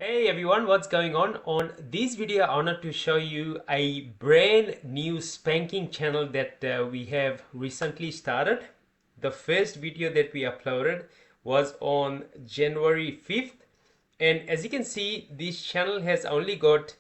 Hey everyone, what's going on? On this video, I wanted to show you a brand new spanking channel that we have recently started. The first video that we uploaded was on January 5th. And as you can see, this channel has only got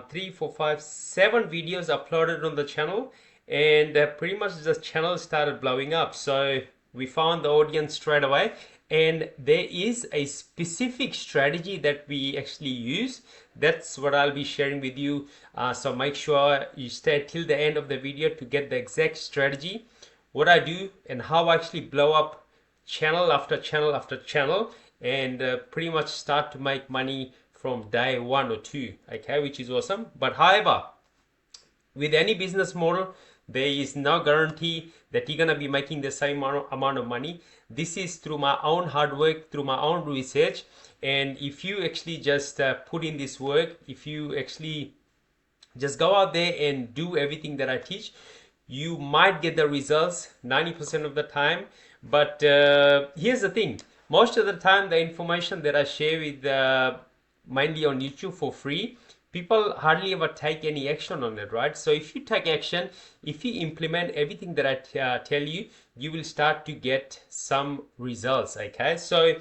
3, 4, 5, 7 videos uploaded on the channel. And pretty much the channel started blowing up. So we found the audience straight away, and there is a specific strategy that we actually use. That's what I'll be sharing with you, so make sure you stay till the end of the video to get the exact strategy, what I do and how I actually blow up channel after channel after channel, and pretty much start to make money from day 1 or 2. Okay, which is awesome. But however, with any business model, there is no guarantee that you're going to be making the same amount of money. This is through my own hard work, through my own research. And if you actually just put in this work, if you actually just go out there and do everything that I teach, you might get the results 90% of the time. But here's the thing, most of the time the information that I share with mainly on YouTube for free, people hardly ever take any action on it, right? So if you take action, if you implement everything that I tell you, you will start to get some results. Okay, so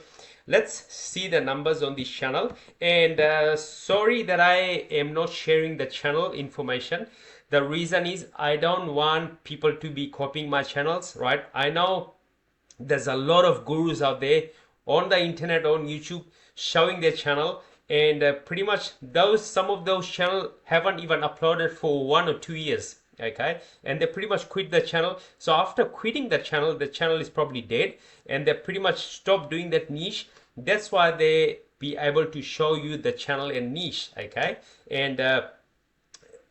let's see the numbers on this channel. And sorry that I am not sharing the channel information. The reason is I don't want people to be copying my channels, right? I know there's a lot of gurus out there on the internet, on YouTube, showing their channel, and pretty much some of those channels haven't even uploaded for 1 or 2 years. Okay, and they pretty much quit the channel. So after quitting the channel is probably dead, and they pretty much stopped doing that niche. That's why they be able to show you the channel and niche. Okay, and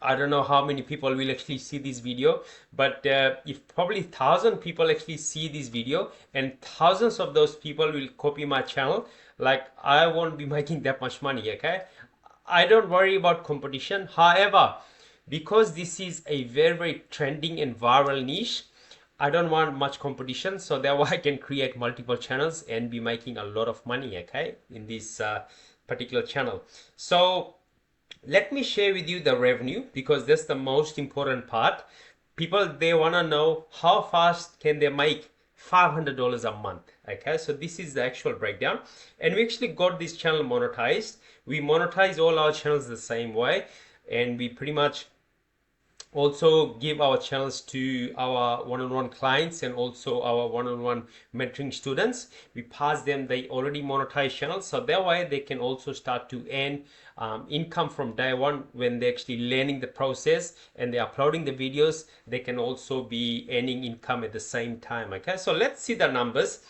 I don't know how many people will actually see this video, but if probably 1,000 people actually see this video and thousands of those people will copy my channel, like I won't be making that much money. Okay, I don't worry about competition. However, because this is a very trending and viral niche, I don't want much competition, so that way I can create multiple channels and be making a lot of money, okay, in this particular channel. So let me share with you the revenue, because that's the most important part. People, they want to know how fast can they make $500 a month. Okay, so this is the actual breakdown, and we actually got this channel monetized. We monetize all our channels the same way, and we pretty much also give our channels to our one-on-one clients and also our one-on-one mentoring students. We pass them the already monetized channels, so that way they can also start to earn income from day one. When they're actually learning the process and they're uploading the videos, they can also be earning income at the same time. Okay, so let's see the numbers.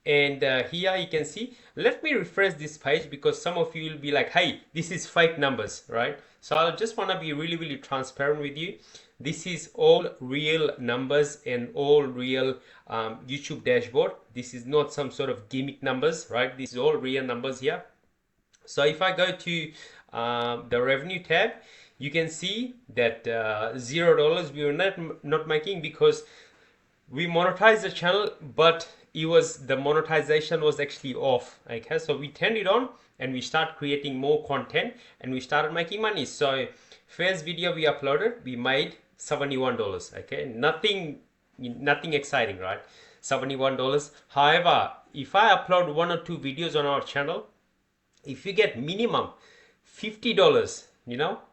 And here you can see, let me refresh this page, because some of you will be like, hey, this is fake numbers, right? So I just want to be really transparent with you. This is all real numbers and all real YouTube dashboard. This is not some sort of gimmick numbers, right? This is all real numbers here. So if I go to the revenue tab, you can see that $0 we were not making, because we monetized the channel, but the monetization was actually off. Okay, so we turned it on and we start creating more content and we started making money. So first video we uploaded, we made $71. Okay, nothing exciting, right? $71. However, if I upload 1 or 2 videos on our channel, if you get minimum $50,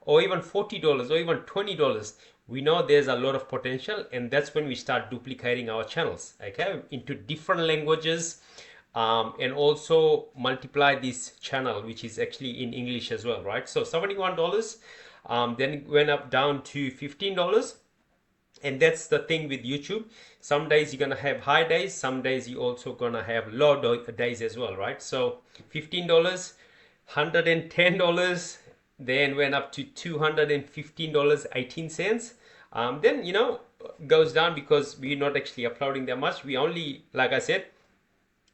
or even $40 or even $20, we know there's a lot of potential, and that's when we start duplicating our channels, okay, into different languages, and also multiply this channel, which is actually in English as well, right? So $71, then it went up down to $15. And that's the thing with YouTube. Some days you're gonna have high days, some days you also gonna have low days as well, right? So $15, $110, then went up to $215.18. Then goes down, because we're not actually uploading that much. We only, like I said,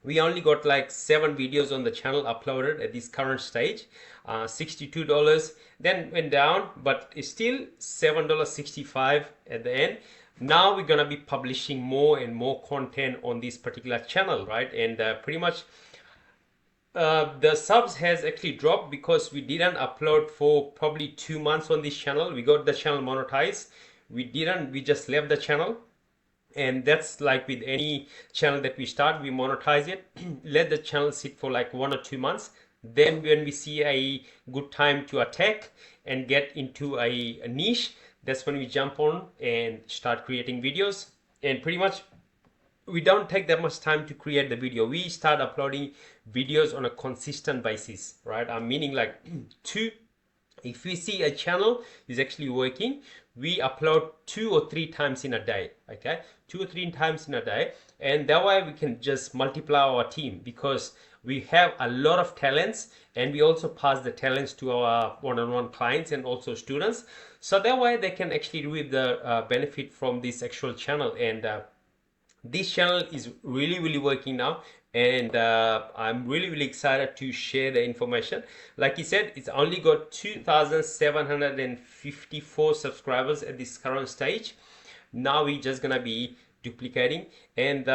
we only got like 7 videos on the channel uploaded at this current stage. $62, then went down, but it's still $7.65 at the end. Now we're gonna be publishing more and more content on this particular channel, right? And pretty much The subs has actually dropped because we didn't upload for probably 2 months on this channel. We got the channel monetized. We just left the channel. And that's like with any channel that we start, we monetize it, let the channel sit for like 1 or 2 months. Then when we see a good time to attack and get into a niche, that's when we jump on and start creating videos. And pretty much we don't take that much time to create the video. We start uploading videos on a consistent basis, right? I'm meaning like if we see a channel is actually working, we upload 2 or 3 times in a day, okay? 2 or 3 times in a day, and that way we can just multiply our team, because we have a lot of talents and we also pass the talents to our one-on-one clients and also students, so that way they can actually reap the benefit from this actual channel. And this channel is really working now, and I'm really excited to share the information. Like he said, it's only got 2,754 subscribers at this current stage. Now we're just gonna be duplicating, and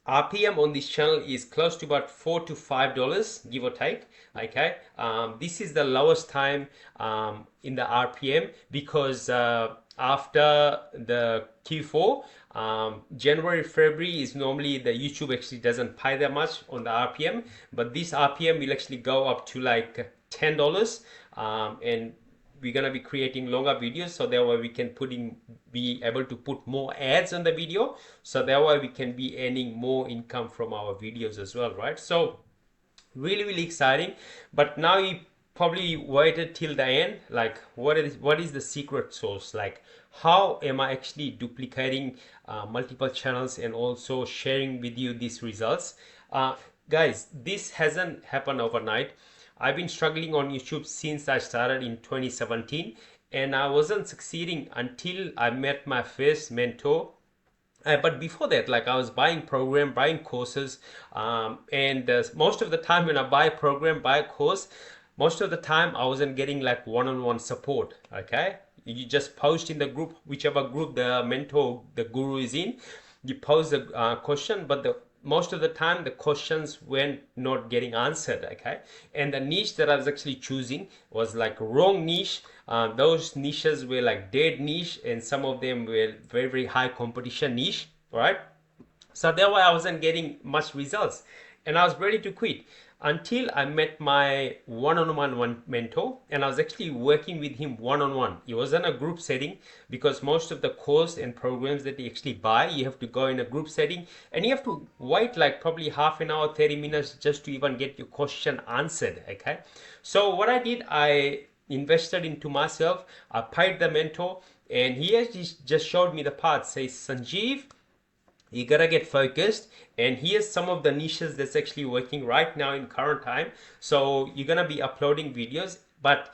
RPM on this channel is close to about $4 to $5, give or take. Okay, this is the lowest time in the RPM, because after the Q4, January, February is normally the YouTube actually doesn't pay that much on the RPM, but this RPM will actually go up to like $10, and we're gonna be creating longer videos, so that way we can be able to put more ads on the video, so that way we can be earning more income from our videos as well, right? So really exciting. But now you probably waited till the end, like what is the secret sauce? Like, how am I actually duplicating multiple channels and also sharing with you these results? Guys, this hasn't happened overnight. I've been struggling on YouTube since I started in 2017, and I wasn't succeeding until I met my first mentor. But before that, like, I was buying courses, and most of the time when I buy a course, most of the time I wasn't getting like one-on-one support. Okay, you just post in the group, whichever group the mentor, the guru is in, you post the question, but most of the time the questions were not getting answered. Okay, and the niche that I was actually choosing was like wrong niche. Those niches were like dead niche, and some of them were very high competition niche, right? So that way I wasn't getting much results, and I was ready to quit until I met my one-on-one mentor, and I was actually working with him one-on-one. It wasn't a group setting, because most of the course and programs that you actually buy, you have to go in a group setting, and you have to wait like probably half an hour, 30 minutes just to even get your question answered. Okay, so what I did, I invested into myself. I paid the mentor, and he actually just showed me the path. Says, Sanjeev, you gotta get focused, and here's some of the niches that's actually working right now in current time. So you're gonna be uploading videos, but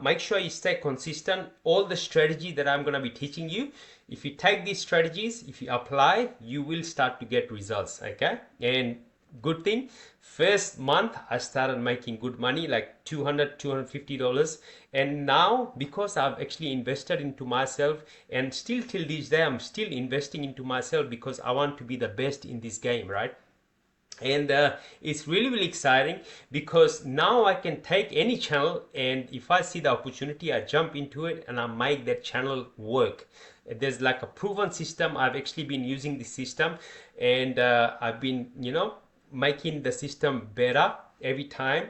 make sure you stay consistent. All the strategy that I'm gonna be teaching you, if you take these strategies, if you apply, you will start to get results. Okay, and good thing, first month I started making good money, like $250. And now, because I've actually invested into myself, and still till this day I'm still investing into myself, because I want to be the best in this game, right? And it's really exciting, because now I can take any channel, and if I see the opportunity, I jump into it and I make that channel work. There's like a proven system. I've actually been using this system, and I've been making the system better every time.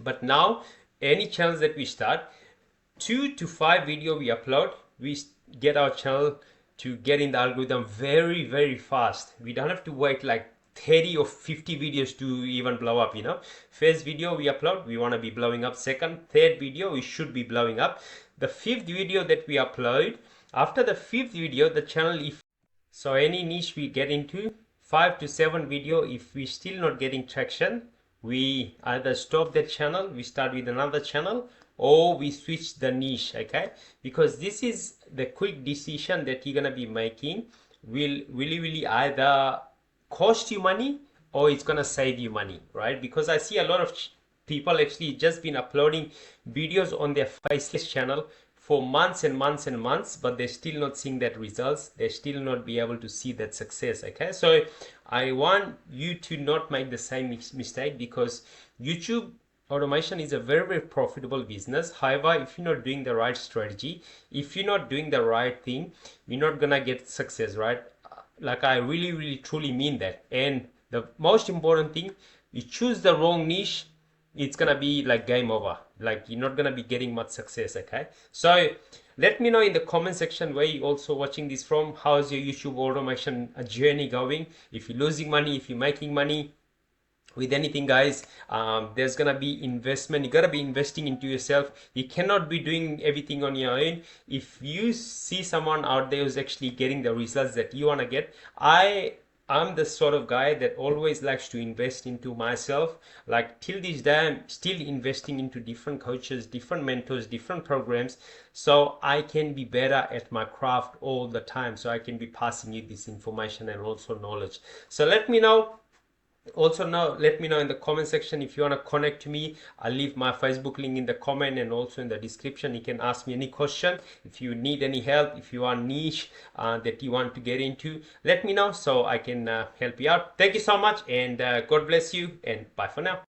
But now any channels that we start, 2 to 5 video we upload, we get our channel to get in the algorithm very fast. We don't have to wait like 30 or 50 videos to even blow up. First video we upload, we want to be blowing up. Second, third video, we should be blowing up. The fifth video that we upload, after the fifth video, the channel, so any niche we get into, 5 to 7 video, if we still not getting traction, we either stop that channel, we start with another channel, or we switch the niche. Okay, because this is the quick decision that you're gonna be making, will really either cost you money or it's gonna save you money, right? Because I see a lot of people actually just been uploading videos on their faceless channel for months and months and months, but they're still not seeing that results. They're still not be able to see that success. Okay, so I want you to not make the same mistake, because YouTube automation is a very, very profitable business. However, if you're not doing the right strategy, if you're not doing the right thing, you're not gonna get success, right? Like, I really, really truly mean that. And the most important thing, you choose the wrong niche, it's gonna be like game over. Like, you're not gonna be getting much success. Okay, so let me know in the comment section where you also watching this from. How's your YouTube automation journey going? If you're losing money, if you're making money with anything, guys, there's gonna be investment. You gotta be investing into yourself. You cannot be doing everything on your own. If you see someone out there who's actually getting the results that you want to get, I'm the sort of guy that always likes to invest into myself. Like, till this day, I'm still investing into different coaches, different mentors, different programs, so I can be better at my craft all the time, so I can be passing you this information and also knowledge. So let me know. Also, now let me know in the comment section if you want to connect to me. I'll leave my Facebook link in the comment and also in the description. You can ask me any question. If you need any help, if you are niche that you want to get into, let me know so I can help you out. Thank you so much, and God bless you, and bye for now.